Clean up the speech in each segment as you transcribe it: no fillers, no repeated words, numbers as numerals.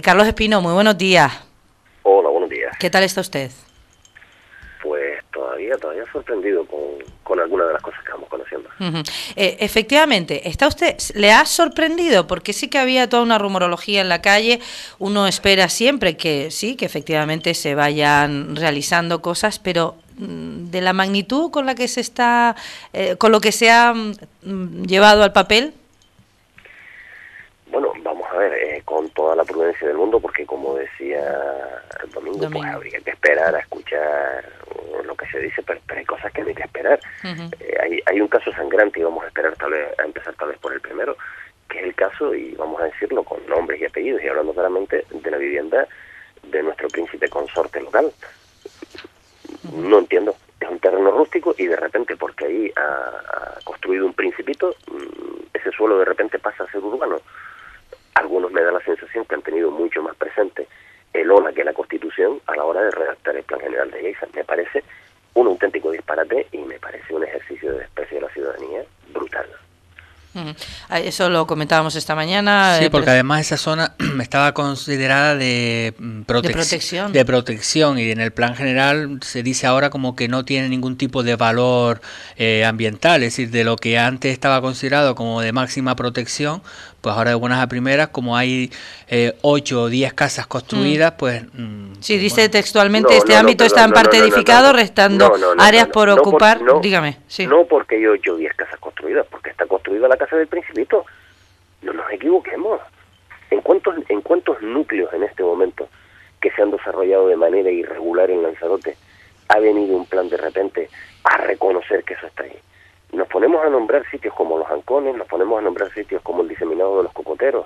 Carlos Espino, muy buenos días. Hola, buenos días. ¿Qué tal está usted? Pues todavía sorprendido con algunas de las cosas que vamos conociendo. Efectivamente, ¿le ha sorprendido? Porque sí que había toda una rumorología en la calle. Uno espera siempre que sí, que efectivamente se vayan realizando cosas, pero de la magnitud con la que se está, con lo que se ha llevado al papel. Bueno, vamos a ver, con toda la prudencia del mundo, porque como decía el domingo, pues habría que esperar a escuchar lo que se dice, pero hay cosas que no hay que esperar. Hay un caso sangrante y vamos a esperar a empezar tal vez por el primero, que es el caso, y vamos a decirlo con nombres y apellidos, y hablando claramente de la vivienda de nuestro príncipe consorte local. No entiendo, es un terreno rústico y de repente, porque ahí ha construido un principito, ese suelo de repente pasa a ser urbano. Algunos me da la sensación que han tenido mucho más presente el ONA que la Constitución a la hora de redactar el Plan General de Lleida. Me parece un auténtico disparate y me parece un ejercicio de desprecio de la ciudadanía brutal. Eso lo comentábamos esta mañana. Sí, porque además esa zona estaba considerada de protección y en el plan general se dice ahora como que no tiene ningún tipo de valor ambiental, es decir, de lo que antes estaba considerado como de máxima protección, pues ahora de buenas a primeras, como hay 8 o 10 casas construidas, pues... Sí, dice textualmente, este ámbito está en parte edificado, restando áreas por ocupar, dígame. Sí. No porque hay 8 o 10 casas construidas, porque está construida la casa del Principito. No nos equivoquemos. ¿En cuántos núcleos en este momento que se han desarrollado de manera irregular en Lanzarote ha venido un plan de repente a reconocer que eso está ahí? Nos ponemos a nombrar sitios como Los Ancones, nos ponemos a nombrar sitios como el Diseminado de los Cocoteros,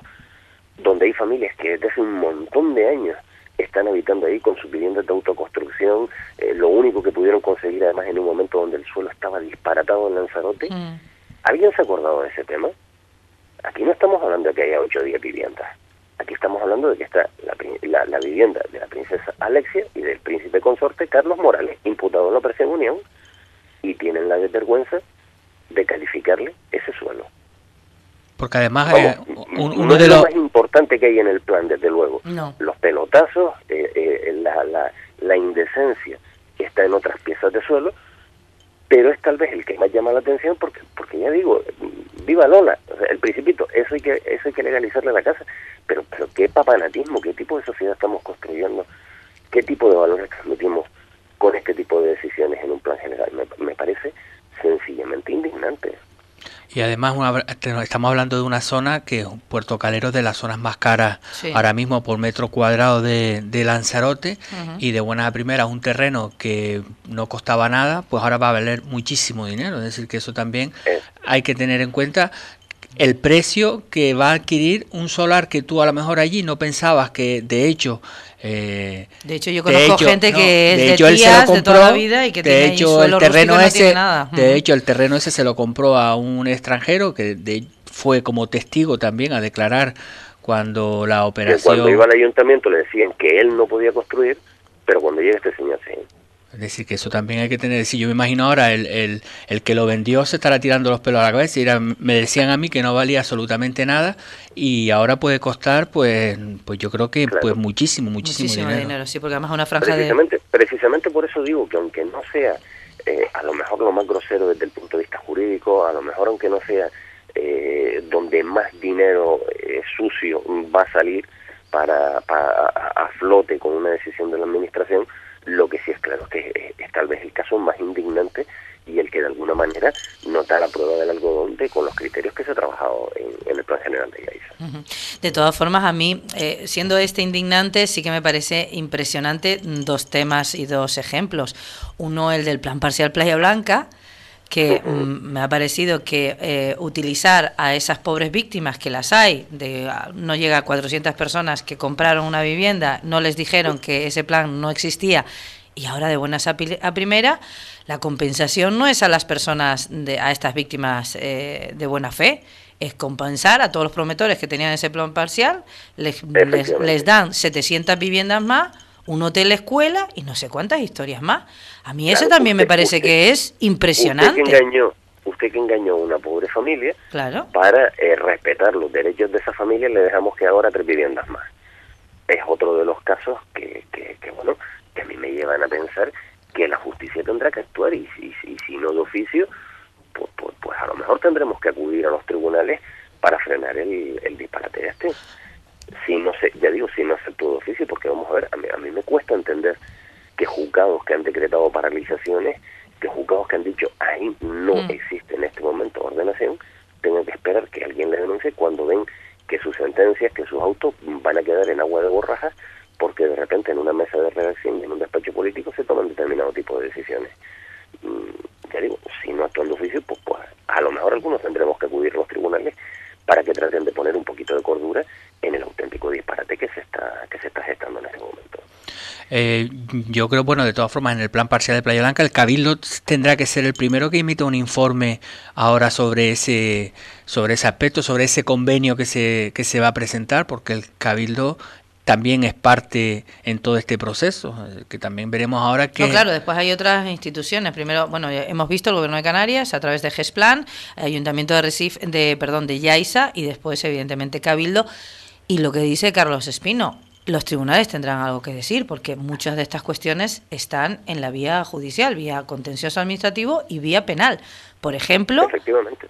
donde hay familias que desde hace un montón de años están habitando ahí con sus viviendas de autoconstrucción, lo único que pudieron conseguir además en un momento donde el suelo estaba disparatado en Lanzarote. ¿Alguien se ha acordado de ese tema? Aquí no estamos hablando de que haya 8 o 10 viviendas. Aquí estamos hablando de que está la vivienda de la princesa Alexia y del príncipe consorte Carlos Morales, imputado en la Operación Unión, y tienen la desvergüenza de calificarle ese suelo. Porque además uno de lo más importante que hay en el plan, desde luego, los pelotazos, la indecencia que está en otras piezas de suelo, pero es tal vez el que más llama la atención porque ya digo, viva Lola, o sea, el Principito, eso hay que legalizarle a la casa, pero qué papanatismo, qué tipo de sociedad estamos construyendo, qué tipo de valores transmitimos con este tipo de decisiones en un plan general. Me parece sencillamente indignante. Y además estamos hablando de una zona que Puerto Calero es de las zonas más caras ahora mismo por metro cuadrado de Lanzarote, y de buena primera un terreno que no costaba nada, pues ahora va a valer muchísimo dinero. Es decir, que eso también hay que tener en cuenta el precio que va a adquirir un solar que tú a lo mejor allí no pensabas que, de hecho, yo conozco gente que es de tías de toda la vida y que tiene ahí suelo rústico y no tiene nada. De hecho, el terreno ese se lo compró a un extranjero que fue como testigo también a declarar cuando la operación... Cuando iba al ayuntamiento le decían que él no podía construir, pero cuando llega este señor sí. Es decir, que eso también hay que tener. Si yo me imagino ahora, el que lo vendió se estará tirando los pelos a la cabeza. Y me decían a mí que no valía absolutamente nada y ahora puede costar, pues yo creo que pues muchísimo dinero. Sí, porque además es una franja Precisamente por eso digo que aunque no sea a lo mejor lo más grosero desde el punto de vista jurídico, a lo mejor aunque no sea donde más dinero sucio va a salir a flote con una decisión de la administración, lo que sí es claro que es tal vez el caso más indignante y el que de alguna manera no da la prueba del algodón con los criterios que se ha trabajado en el Plan General de Lleida. De todas formas, a mí, siendo indignante, sí que me parece impresionante 2 temas y 2 ejemplos. Uno, el del Plan Parcial Playa Blanca, que me ha parecido que utilizar a esas pobres víctimas, que las hay, no llega a 400 personas que compraron una vivienda, no les dijeron que ese plan no existía, y ahora de buenas a primera, la compensación no es a las personas, a estas víctimas de buena fe, es compensar a todos los promotores que tenían ese plan parcial, les dan 700 viviendas más, un hotel escuela y no sé cuántas historias más. A mí eso también me parece que es impresionante. Usted que engañó a una pobre familia, para respetar los derechos de esa familia, le dejamos que ahora 3 viviendas más. casos que bueno, que a mí me llevan a pensar que la justicia tendrá que actuar y si no de oficio, pues a lo mejor tendremos que acudir a los tribunales para frenar el disparate este. Si no sé, ya digo, si no acepto de oficio, porque vamos a ver, a mí me cuesta entender que juzgados que han decretado paralizaciones, que juzgados que han dicho ahí no existe en este momento ordenación, tengan que esperar que alguien les denuncie cuando ven que sus sentencias, que sus autos van a quedar en agua de borrajas, porque de repente en una mesa de redacción y en un despacho político se toman determinado tipo de decisiones. Ya digo, si no actúan de oficio, pues a lo mejor algunos tendremos que acudir a los tribunales para que traten de poner un poquito de cordura en el auténtico disparate que se está gestando en este momento. Yo creo, bueno, de todas formas, en el plan parcial de Playa Blanca, el Cabildo tendrá que ser el primero que emita un informe ahora sobre ese aspecto, sobre ese convenio que se va a presentar, porque el Cabildo también es parte en todo este proceso, que también veremos ahora que... No, claro, después hay otras instituciones. Primero, bueno, hemos visto el Gobierno de Canarias a través de GESPLAN, Ayuntamiento de Recife, de Yaiza, y después, evidentemente, Cabildo. Y lo que dice Carlos Espino, los tribunales tendrán algo que decir, porque muchas de estas cuestiones están en la vía judicial, vía contencioso administrativo y vía penal. Por ejemplo,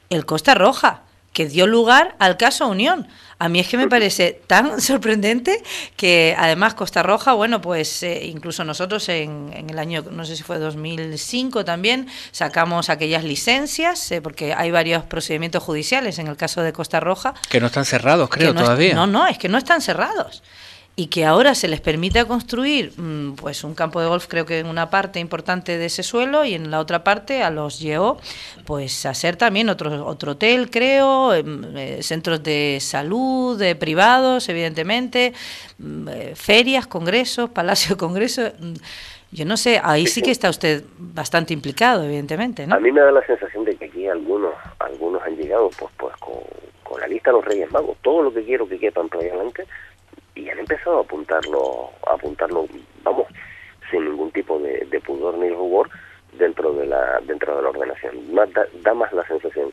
el Costa Roja, que dio lugar al caso Unión. A mí es que me parece tan sorprendente que además Costa Roja, bueno, pues incluso nosotros en el año, no sé si fue 2005 también, sacamos aquellas licencias, porque hay varios procedimientos judiciales en el caso de Costa Roja. Que no están cerrados, creo, todavía. No, es que no están cerrados. Y que ahora se les permita construir pues un campo de golf, creo que en una parte importante de ese suelo, y en la otra parte a los llevó pues hacer también otro hotel, creo, centros de salud, privados, evidentemente, ferias, congresos, palacio de congresos. Yo no sé, ahí sí que está usted bastante implicado, evidentemente, ¿no? A mí me da la sensación de que aquí algunos han llegado pues con la lista de los Reyes Magos, todo lo que quiero que quepa en Playa Blanca, y han empezado a apuntarlo, vamos, sin ningún tipo de pudor ni rubor dentro de la ordenación. Da más la sensación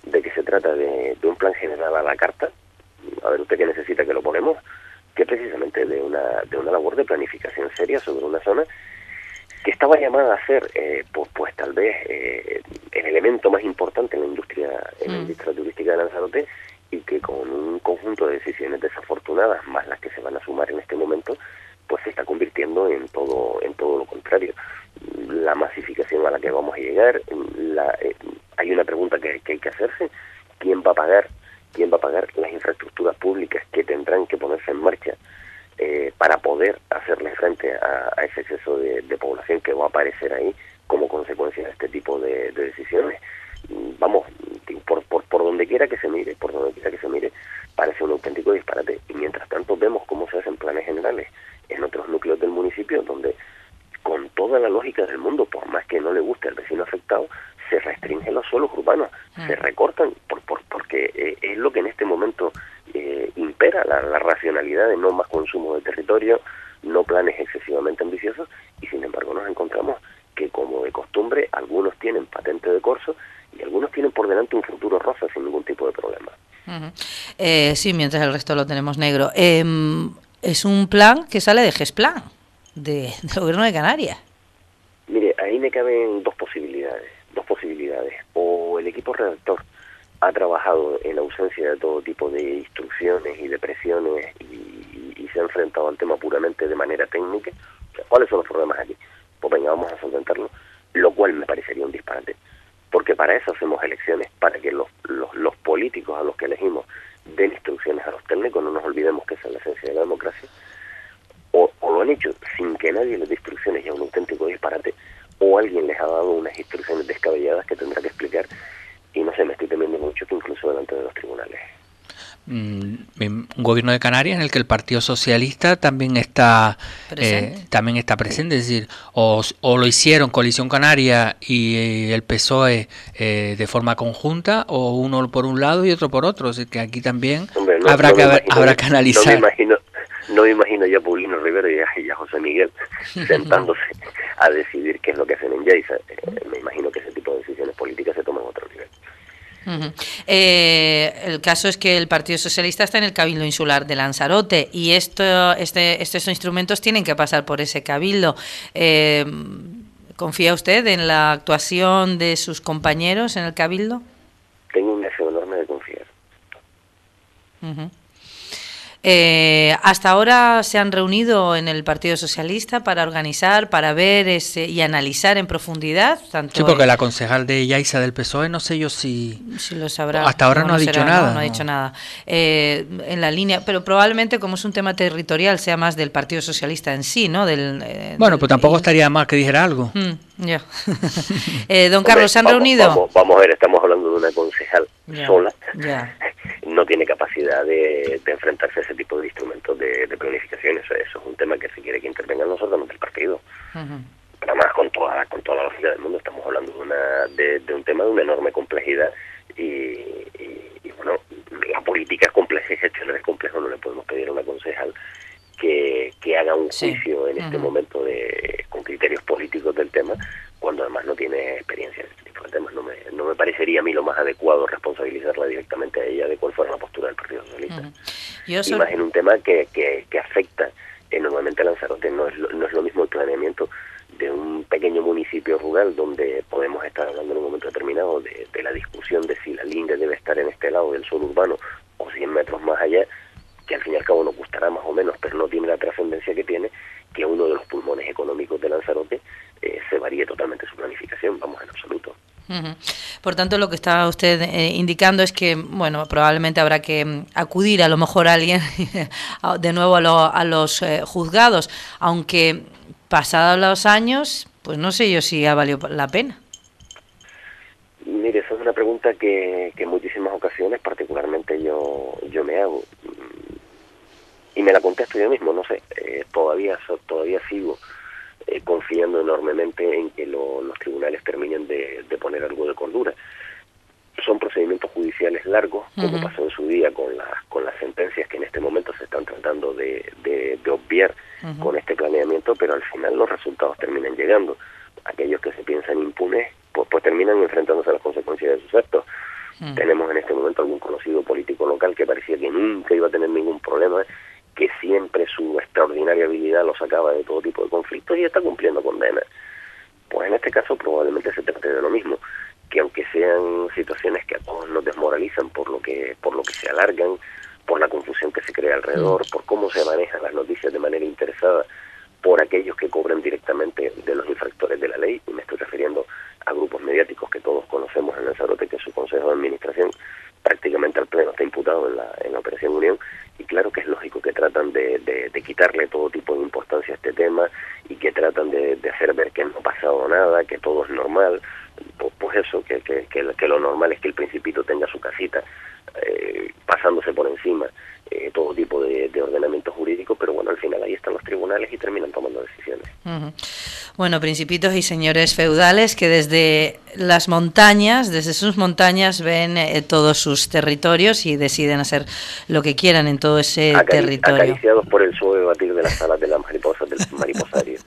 de que se trata de un plan general a la carta, a ver usted qué necesita que lo ponemos, que precisamente de una labor de planificación seria sobre una zona que estaba llamada a ser pues tal vez el elemento más importante en la industria turística de Lanzarote, y que con un conjunto de decisiones desafortunadas, más las que se van a sumar en este momento, pues se está convirtiendo en todo lo contrario. La masificación a la que vamos a llegar, hay una pregunta que hay que hacerse: ¿quién va a pagar las infraestructuras públicas que tendrán que ponerse en marcha para poder hacerle frente a ese exceso de población que va a aparecer ahí como consecuencia de este tipo de decisiones? Vamos, por donde quiera que se mire, parece un auténtico disparate. Y mientras tanto vemos cómo se hacen planes generales en otros núcleos del municipio, donde con toda la lógica del mundo, por más que no le guste al vecino afectado, se restringen los suelos urbanos, se recortan, porque es lo que en este momento impera, la racionalidad de no más consumo de territorio, no planes excesivamente ambiciosos, y sin embargo nos encontramos que, como de costumbre, algunos tienen patente de corso y algunos tienen por delante un futuro rosa sin ningún tipo de problema. Sí, mientras el resto lo tenemos negro. Es un plan que sale de GESPLAN, del Gobierno de Canarias. Mire, ahí me caben dos posibilidades. O el equipo redactor ha trabajado en ausencia de todo tipo de instrucciones y de presiones y se ha enfrentado al tema puramente de manera técnica. O sea, ¿cuáles son los problemas aquí? Pues venga, vamos a solventarlo, lo cual me parecería un disparate, porque para eso hacemos elecciones, para que los políticos a los que elegimos den instrucciones a los técnicos. No nos olvidemos que esa es la esencia de la democracia. O lo han hecho sin que nadie les dé instrucciones, ya un auténtico disparate, o alguien les ha dado unas instrucciones descabelladas que tendrá que explicar, y no sé, me estoy temiendo mucho que incluso delante de los tribunales. Un gobierno de Canarias en el que el Partido Socialista también está presente, es decir, o lo hicieron Coalición Canaria y el PSOE de forma conjunta, o uno por un lado y otro por otro, así que aquí también habrá que analizar. No me imagino ya a Paulino Rivera y a José Miguel sentándose a decidir qué es lo que hacen en Yaiza. Me imagino que ese tipo de decisiones políticas se toman a otro nivel. El caso es que el Partido Socialista está en el Cabildo Insular de Lanzarote y estos instrumentos tienen que pasar por ese cabildo. ¿Confía usted en la actuación de sus compañeros en el cabildo? Tengo un deseo enorme de confiar. Hasta ahora se han reunido en el Partido Socialista para organizar, para ver y analizar en profundidad. Sí, porque la concejal de Yaiza del PSOE, no sé yo si lo sabrá. Hasta ahora no ha dicho nada. No ha dicho nada. En la línea, pero probablemente como es un tema territorial sea más del Partido Socialista en sí, ¿no? Bueno, pues tampoco estaría mal que dijera algo. Ya. Don Carlos, ¿se han reunido? Vamos a ver, estamos hablando de una concejal sola. Ya. No tiene capacidad de enfrentarse a ese tipo de instrumentos de planificación. Eso es un tema que se quiere que intervengan los órganos del partido. Pero además, con toda la lógica del mundo, estamos hablando de un tema de una enorme complejidad y bueno, la política es compleja y gestionar es complejo. No le podemos pedir a una concejal que haga un juicio en este momento con criterios políticos del tema, cuando además no tiene experiencia en este tipo de temas. No me parecería a mí lo más adecuado responsabilizarla directamente a ella de cuál fuera la postura del Partido Socialista. Y más en un tema que afecta enormemente a Lanzarote. No es lo mismo el planeamiento de un pequeño municipio rural, donde podemos estar hablando en un momento determinado de la discusión de si la linde debe estar en este lado del suelo urbano o 100 metros más allá, que al fin y al cabo nos gustará más o menos, pero no tiene la trascendencia que tiene, que uno de los pulmones económicos de Lanzarote se varíe totalmente su planificación, vamos, en absoluto. Por tanto, lo que está usted indicando es que, bueno, probablemente habrá que acudir a lo mejor a alguien de nuevo a los juzgados, aunque pasados los años, pues no sé yo si ha valido la pena. Mire, esa es una pregunta que en muchísimas ocasiones, particularmente yo me hago. Y me la contesto yo mismo, no sé, todavía sigo confiando enormemente en que los tribunales terminen de poner algo de cordura. Son procedimientos judiciales largos, como pasó en su día con las sentencias que en este momento se están tratando de obviar con este planeamiento, pero al final los resultados terminan llegando. Aquellos que se piensan impunes, pues terminan enfrentándose a las consecuencias de sus actos. Tenemos en este momento algún conocido político local que parecía que nunca iba a tener ningún problema, que siempre su extraordinaria habilidad lo sacaba de todo tipo de conflictos y está cumpliendo condenas. Pues en este caso probablemente se trate de lo mismo, que aunque sean situaciones que a todos nos desmoralizan por lo que se alargan, por la confusión que se crea alrededor, por cómo se manejan las noticias de manera interesada, por aquellos que cobran directamente de los infractores de la ley, y me estoy refiriendo a grupos mediáticos que todos conocemos en Lanzarote, que su consejo de administración prácticamente al pleno está imputado en la Operación Unión, y claro que es lógico que tratan de quitarle todo tipo de importancia a este tema y que tratan de hacer ver que no ha pasado nada, que todo es normal. Pues eso, que lo normal es que el Principito tenga su casita, pasándose por encima todo tipo de ordenamiento jurídico, pero bueno, al final ahí están los tribunales y terminan tomando decisiones. Bueno, principitos y señores feudales que desde las montañas, desde sus montañas ven todos sus territorios y deciden hacer lo que quieran en todo ese territorio. Acariciados por el suave batir de las alas de las mariposas del mariposario.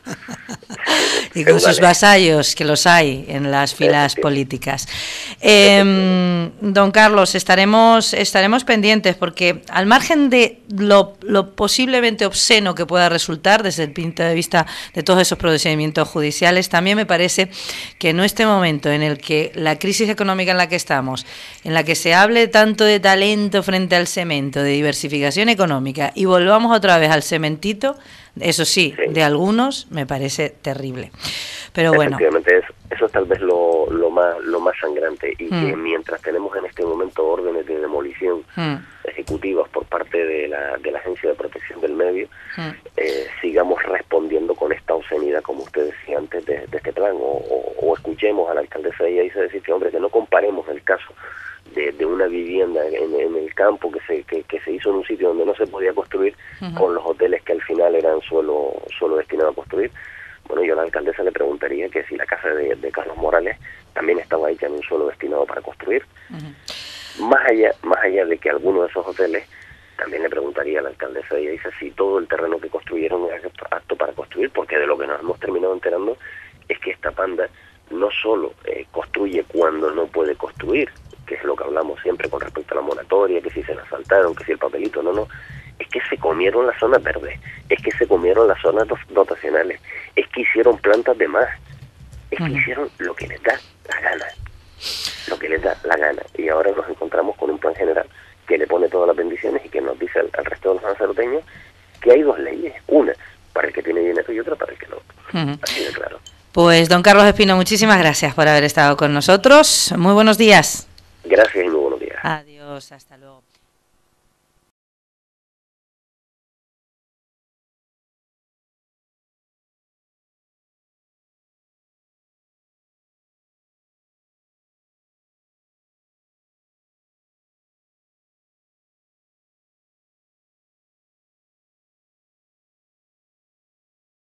Y con sus vasallos, que los hay en las filas políticas. Don Carlos, estaremos pendientes, porque al margen de lo posiblemente obsceno que pueda resultar desde el punto de vista de todos esos procedimientos judiciales, también me parece que en este momento en el que la crisis económica en la que estamos, en la que se hable tanto de talento frente al cemento, de diversificación económica, y volvamos otra vez al cementito, eso sí, de algunos me parece terrible. Pero bueno. Efectivamente, eso es tal vez lo más sangrante, y que mientras tenemos en este momento órdenes de demolición ejecutivas por parte de la Agencia de Protección del Medio, sigamos respondiendo con esta obscenidad, como usted decía antes, de este plan, o escuchemos a la alcaldesa de Yaiza decir que, hombre, que no comparemos el caso de una vivienda en el campo que se hizo en un sitio donde no se podía construir, con los hoteles que al final eran suelo destinado a construir. Bueno, yo a la alcaldesa le preguntaría que si la casa de Carlos Morales también estaba hecha en un suelo destinado para construir. Más allá de que alguno de esos hoteles, también le preguntaría a la alcaldesa de Yaiza si todo el terreno que construyeron era apto para construir, porque de lo que nos hemos terminado enterando es que esta panda no solo construye cuando no puede construir, que es lo que hablamos siempre con respecto a la moratoria, que si se la saltaron, que si el papelito, no, es que se comieron las zonas verdes, es que se comieron las zonas dotacionales, es que hicieron plantas de más, es que hicieron lo que les da la gana, y ahora nos encontramos con un plan general que le pone todas las bendiciones y que nos dice al resto de los lanzaroteños que hay dos leyes, una para el que tiene dinero y otra para el que no. Así de claro. Pues don Carlos Espino, muchísimas gracias por haber estado con nosotros. Muy buenos días. Gracias y muy buenos días. Adiós, hasta luego.